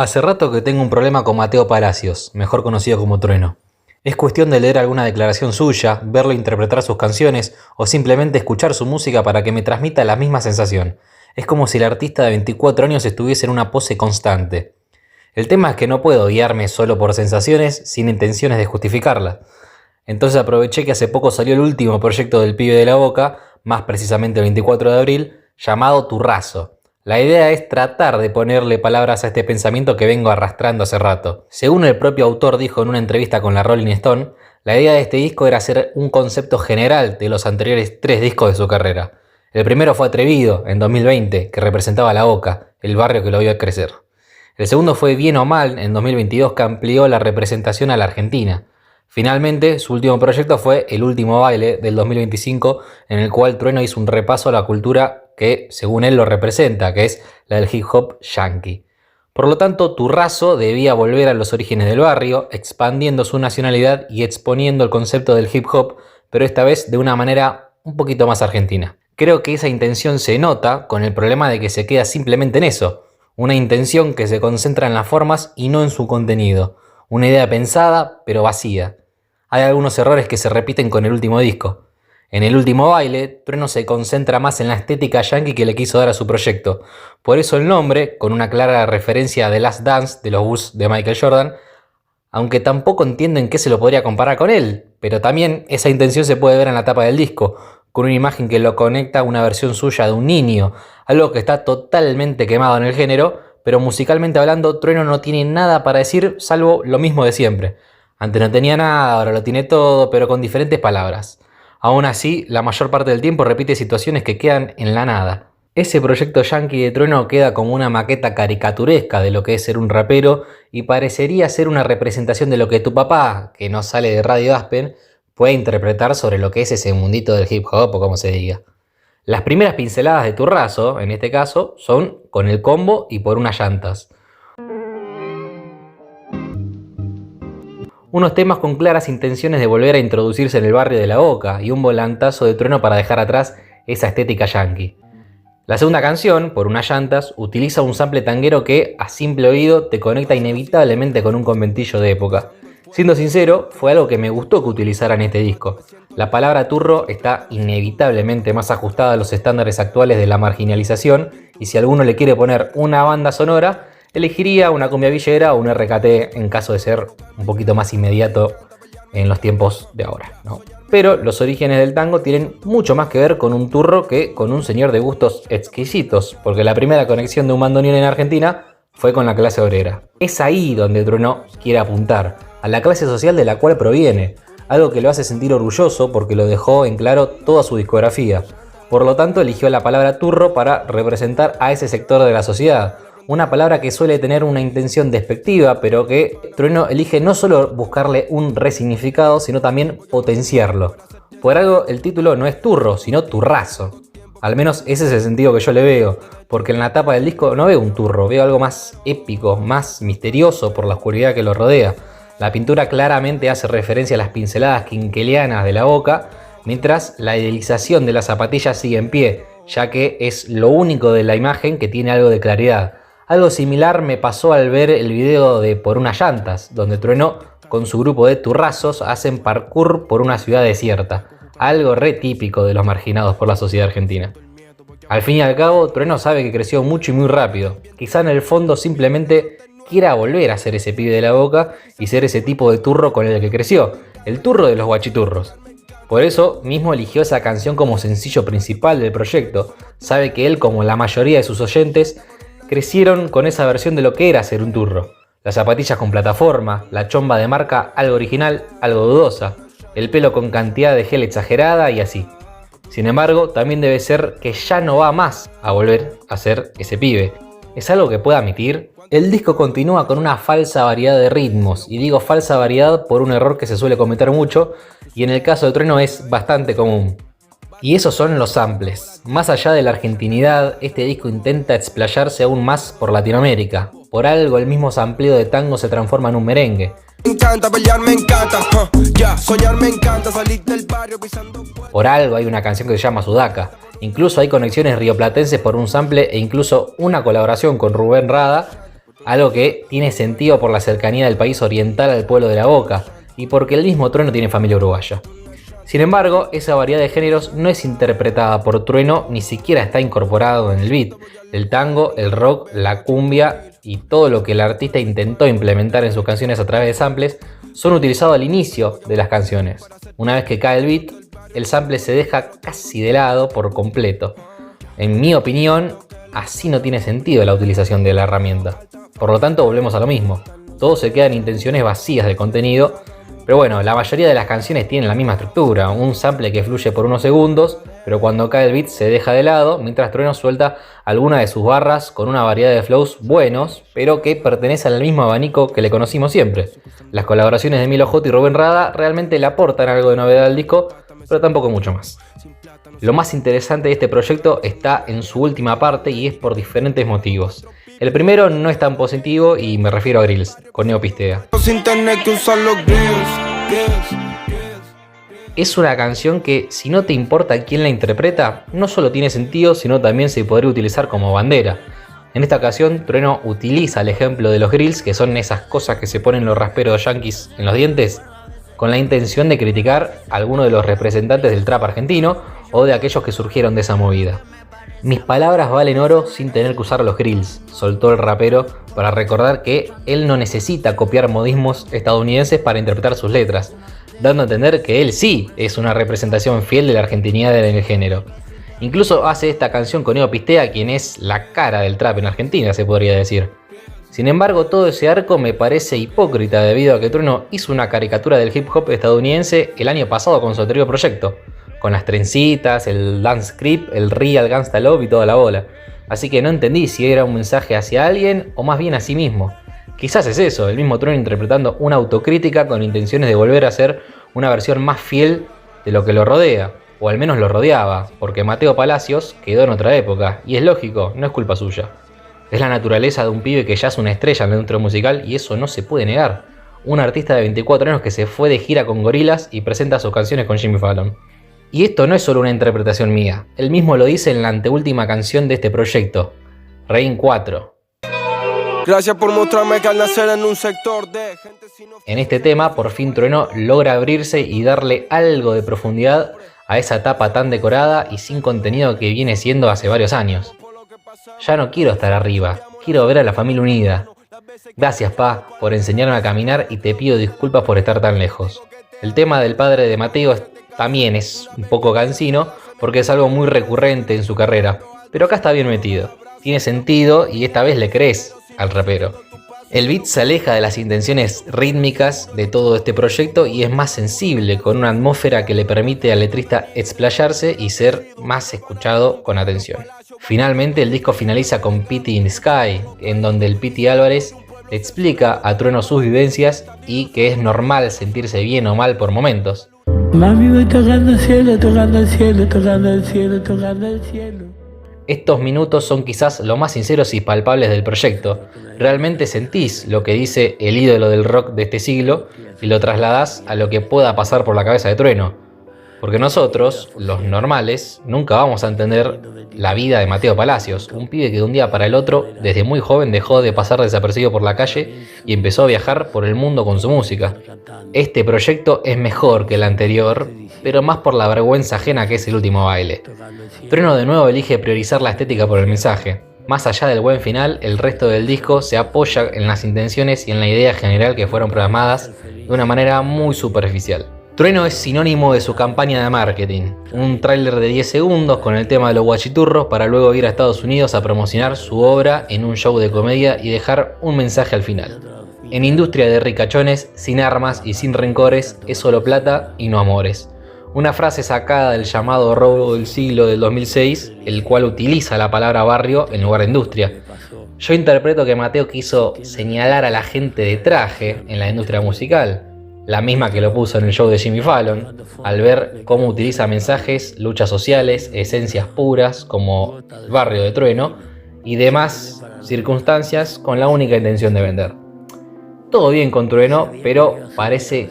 Hace rato que tengo un problema con Mateo Palacios, mejor conocido como Trueno. Es cuestión de leer alguna declaración suya, verlo interpretar sus canciones o simplemente escuchar su música para que me transmita la misma sensación. Es como si el artista de 24 años estuviese en una pose constante. El tema es que no puedo guiarme solo por sensaciones sin intenciones de justificarlas. Entonces aproveché que hace poco salió el último proyecto del pibe de la Boca, más precisamente el 24 de abril, llamado Turrazo. La idea es tratar de ponerle palabras a este pensamiento que vengo arrastrando hace rato. Según el propio autor dijo en una entrevista con la Rolling Stone, la idea de este disco era hacer un concepto general de los anteriores 3 discos de su carrera. El primero fue Atrevido, en 2020, que representaba a La Boca, el barrio que lo vio crecer. El segundo fue Bien o Mal, en 2022, que amplió la representación a la Argentina. Finalmente, su último proyecto fue El Último Baile, del 2025, en el cual Trueno hizo un repaso a la cultura que, según él, lo representa, que es la del hip hop yankee. Por lo tanto, Turrazo debía volver a los orígenes del barrio, expandiendo su nacionalidad y exponiendo el concepto del hip hop, pero esta vez de una manera un poquito más argentina. Creo que esa intención se nota con el problema de que se queda simplemente en eso, una intención que se concentra en las formas y no en su contenido, una idea pensada pero vacía. Hay algunos errores que se repiten con el último disco. En El Último Baile, Trueno se concentra más en la estética yankee que le quiso dar a su proyecto. Por eso el nombre, con una clara referencia a The Last Dance de los Bulls de Michael Jordan, aunque tampoco entiendo en qué se lo podría comparar con él, pero también esa intención se puede ver en la tapa del disco, con una imagen que lo conecta a una versión suya de un niño, algo que está totalmente quemado en el género, pero musicalmente hablando, Trueno no tiene nada para decir salvo lo mismo de siempre. Antes no tenía nada, ahora lo tiene todo, pero con diferentes palabras. Aún así, la mayor parte del tiempo repite situaciones que quedan en la nada. Ese proyecto yankee de Trueno queda como una maqueta caricaturesca de lo que es ser un rapero y parecería ser una representación de lo que tu papá, que no sale de Radio Aspen, puede interpretar sobre lo que es ese mundito del hip hop o como se diga. Las primeras pinceladas de Turrazo, en este caso, son con el combo y por unas llantas. Unos temas con claras intenciones de volver a introducirse en el barrio de La Boca y un volantazo de Trueno para dejar atrás esa estética yankee. La segunda canción, Por unas llantas, utiliza un sample tanguero que, a simple oído, te conecta inevitablemente con un conventillo de época. Siendo sincero, fue algo que me gustó que utilizaran en este disco. La palabra turro está inevitablemente más ajustada a los estándares actuales de la marginalización y si alguno le quiere poner una banda sonora, elegiría una cumbia villera o un RKT en caso de ser un poquito más inmediato en los tiempos de ahora, ¿no? Pero los orígenes del tango tienen mucho más que ver con un turro que con un señor de gustos exquisitos, porque la primera conexión de un bandoneón en Argentina fue con la clase obrera. Es ahí donde Trueno quiere apuntar, a la clase social de la cual proviene, algo que lo hace sentir orgulloso porque lo dejó en claro toda su discografía. Por lo tanto, eligió la palabra turro para representar a ese sector de la sociedad. Una palabra que suele tener una intención despectiva, pero que Trueno elige no solo buscarle un resignificado, sino también potenciarlo. Por algo el título no es turro, sino turrazo. Al menos ese es el sentido que yo le veo, porque en la tapa del disco no veo un turro, veo algo más épico, más misterioso por la oscuridad que lo rodea. La pintura claramente hace referencia a las pinceladas quinkelianas de La Boca, mientras la idealización de las zapatillas sigue en pie, ya que es lo único de la imagen que tiene algo de claridad. Algo similar me pasó al ver el video de Por unas llantas, donde Trueno con su grupo de turrazos hacen parkour por una ciudad desierta, algo re típico de los marginados por la sociedad argentina. Al fin y al cabo, Trueno sabe que creció mucho y muy rápido, quizá en el fondo simplemente quiera volver a ser ese pibe de La Boca y ser ese tipo de turro con el que creció, el turro de los guachiturros. Por eso mismo eligió esa canción como sencillo principal del proyecto, sabe que él, como la mayoría de sus oyentes, crecieron con esa versión de lo que era ser un turro. Las zapatillas con plataforma, la chomba de marca algo original, algo dudosa, el pelo con cantidad de gel exagerada y así. Sin embargo, también debe ser que ya no va más a volver a ser ese pibe. ¿Es algo que pueda admitir? El disco continúa con una falsa variedad de ritmos, y digo falsa variedad por un error que se suele cometer mucho, y en el caso de Trueno es bastante común. Y esos son los samples. Más allá de la argentinidad, este disco intenta explayarse aún más por Latinoamérica. Por algo el mismo sampleo de tango se transforma en un merengue. Me encanta pelear, me encanta, soñar me encanta, salir del barrio pisando. Por algo hay una canción que se llama Sudaca. Incluso hay conexiones rioplatenses por un sample e incluso una colaboración con Rubén Rada algo que tiene sentido por la cercanía del país oriental al pueblo de La Boca y porque el mismo Trueno tiene familia uruguaya. Sin embargo, esa variedad de géneros no es interpretada por Trueno, ni siquiera está incorporado en el beat. El tango, el rock, la cumbia y todo lo que el artista intentó implementar en sus canciones a través de samples son utilizados al inicio de las canciones. Una vez que cae el beat, el sample se deja casi de lado por completo. En mi opinión, así no tiene sentido la utilización de la herramienta. Por lo tanto, volvemos a lo mismo. Todo se queda en intenciones vacías de contenido. Pero bueno, la mayoría de las canciones tienen la misma estructura, un sample que fluye por unos segundos, pero cuando cae el beat se deja de lado, mientras Trueno suelta alguna de sus barras con una variedad de flows buenos, pero que pertenecen al mismo abanico que le conocimos siempre. Las colaboraciones de Milo J y Rubén Rada realmente le aportan algo de novedad al disco, pero tampoco mucho más. Lo más interesante de este proyecto está en su última parte y es por diferentes motivos. El primero no es tan positivo y me refiero a Grills, con Neopistea. Es una canción que, si no te importa quién la interpreta, no solo tiene sentido, sino también se podría utilizar como bandera. En esta ocasión, Trueno utiliza el ejemplo de los grills, que son esas cosas que se ponen los rasperos yanquis en los dientes, con la intención de criticar a alguno de los representantes del trap argentino o de aquellos que surgieron de esa movida. Mis palabras valen oro sin tener que usar los grills, soltó el rapero para recordar que él no necesita copiar modismos estadounidenses para interpretar sus letras, dando a entender que él sí es una representación fiel de la argentinidad en el género. Incluso hace esta canción con Neopistea, quien es la cara del trap en Argentina, se podría decir. Sin embargo, todo ese arco me parece hipócrita debido a que Trueno hizo una caricatura del hip hop estadounidense el año pasado con su anterior proyecto, con las trencitas, el dance creep, el real gangsta love y toda la bola. Así que no entendí si era un mensaje hacia alguien o más bien a sí mismo. Quizás es eso, el mismo Trueno interpretando una autocrítica con intenciones de volver a ser una versión más fiel de lo que lo rodea, o al menos lo rodeaba, porque Mateo Palacios quedó en otra época, y es lógico, no es culpa suya. Es la naturaleza de un pibe que ya es una estrella en la industria musical y eso no se puede negar. Un artista de 24 años que se fue de gira con Gorillaz y presenta sus canciones con Jimmy Fallon. Y esto no es solo una interpretación mía, él mismo lo dice en la anteúltima canción de este proyecto, Rain 4. Gracias por mostrarme que al nacer en un sector de gente sin En este tema, por fin Trueno logra abrirse y darle algo de profundidad a esa etapa tan decorada y sin contenido que viene siendo hace varios años. Ya no quiero estar arriba, quiero ver a la familia unida. Gracias, pa, por enseñarme a caminar y te pido disculpas por estar tan lejos. El tema del padre de Mateo también es un poco cansino porque es algo muy recurrente en su carrera, pero acá está bien metido. Tiene sentido y esta vez le crees al rapero. El beat se aleja de las intenciones rítmicas de todo este proyecto y es más sensible, con una atmósfera que le permite al letrista explayarse y ser más escuchado con atención. Finalmente el disco finaliza con Pity in the Sky, en donde el Pity Álvarez le explica a Trueno sus vivencias y que es normal sentirse bien o mal por momentos. Mami, voy tocando el cielo, tocando el cielo, tocando el cielo, tocando el cielo. Estos minutos son quizás lo más sinceros y palpables del proyecto. Realmente sentís lo que dice el ídolo del rock de este siglo y lo trasladás a lo que pueda pasar por la cabeza de Trueno. Porque nosotros, los normales, nunca vamos a entender la vida de Mateo Palacios, un pibe que de un día para el otro, desde muy joven, dejó de pasar desapercibido por la calle y empezó a viajar por el mundo con su música. Este proyecto es mejor que el anterior, pero más por la vergüenza ajena que es el último baile. Trueno de nuevo elige priorizar la estética por el mensaje. Más allá del buen final, el resto del disco se apoya en las intenciones y en la idea general que fueron plasmadas de una manera muy superficial. Trueno es sinónimo de su campaña de marketing, un tráiler de 10 segundos con el tema de los guachiturros para luego ir a Estados Unidos a promocionar su obra en un show de comedia y dejar un mensaje al final. En industria de ricachones, sin armas y sin rencores, es solo plata y no amores. Una frase sacada del llamado robo del siglo del 2006, el cual utiliza la palabra barrio en lugar de industria. Yo interpreto que Mateo quiso señalar a la gente de traje en la industria musical, la misma que lo puso en el show de Jimmy Fallon, al ver cómo utiliza mensajes, luchas sociales, esencias puras como el barrio de Trueno y demás circunstancias con la única intención de vender. Todo bien con Trueno, pero parece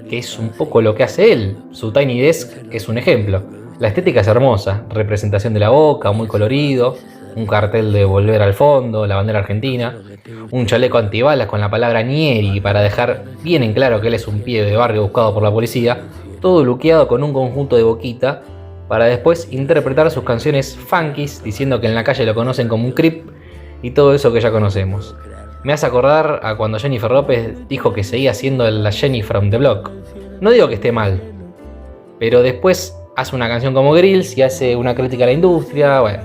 que es un poco lo que hace él. Su Tiny Desk es un ejemplo. La estética es hermosa, representación de La Boca, muy colorido, un cartel de Volver al Fondo, la bandera argentina, un chaleco antibalas con la palabra Nieri para dejar bien en claro que él es un pibe de barrio buscado por la policía, todo luqueado con un conjunto de Boquita, para después interpretar sus canciones funkies diciendo que en la calle lo conocen como un creep y todo eso que ya conocemos. Me hace acordar a cuando Jennifer López dijo que seguía siendo la Jenny from the Block. No digo que esté mal, pero después hace una canción como Grills y hace una crítica a la industria. Bueno,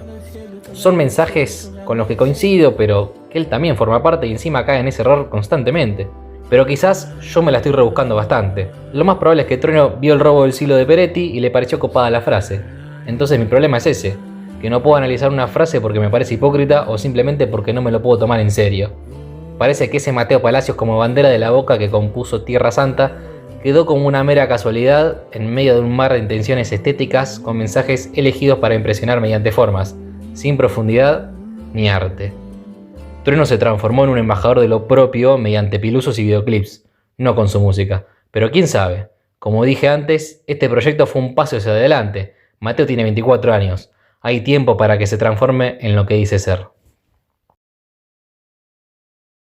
son mensajes con los que coincido, pero que él también forma parte y encima cae en ese error constantemente. Pero quizás yo me la estoy rebuscando bastante. Lo más probable es que Trueno vio El robo del siglo de Peretti y le pareció copada la frase. Entonces mi problema es ese, que no puedo analizar una frase porque me parece hipócrita o simplemente porque no me lo puedo tomar en serio. Parece que ese Mateo Palacios como bandera de la Boca que compuso Tierra Santa quedó como una mera casualidad en medio de un mar de intenciones estéticas con mensajes elegidos para impresionar mediante formas, sin profundidad ni arte. Trueno se transformó en un embajador de lo propio mediante pilusos y videoclips, no con su música. Pero quién sabe, como dije antes, este proyecto fue un paso hacia adelante. Mateo tiene 24 años, hay tiempo para que se transforme en lo que dice ser.